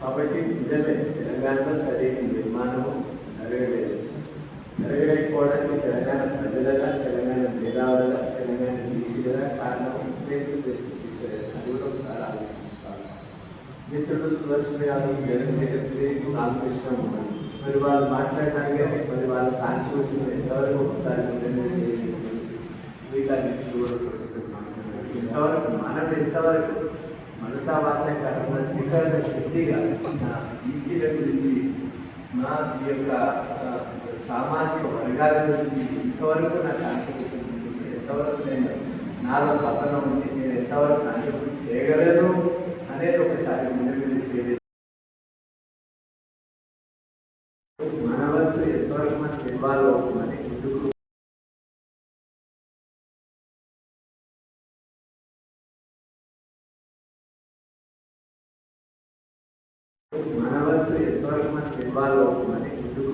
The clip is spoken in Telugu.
కాబట్టి నిజమే తెలంగాణలో సరైన నిర్మాణం జరగలేకపోవడానికి తెలంగాణ ప్రజలుగా, తెలంగాణ మేధావులుగా, తెలంగాణ బీసీలుగా కారణం అది కూడా ఒకసారి ఆలోచించుకోవాలి. మిత్రుడు సుదర్శన్ యాదవ్ జనరల్ సెక్రటరీ రామకృష్ణ ఉన్నారు. మరి వాళ్ళు మాట్లాడడానికి మరి వాళ్ళు కాన్స్టిట్యూషన్ ఎంతవరకు ఒకసారి వీటన్నిటి కూడా ఎంతవరకు మనం ఎంతవరకు మనసా వాచక నికరణ శక్తిగా నా బీసీల గురించి నా ఈ యొక్క సామాజిక వర్గాల గురించి ఇంతవరకు నా కాన్స్టిట్యూషన్ ఎంతవరకు నేను నాలో తపన ఉంది, నేను ఎంతవరకు కాన్స్టిట్యూషన్ చేయగలను అనేది ఒకసారి ముందు తెలిసేది. మన వరకు ఎంతవరకు మనకి ఇన్వాల్వ్ అవుతుందని ముందుకు మన వరకు ఎంతవరకు మనకి ఇన్వాల్వ్ అవుతుందని ముందుకు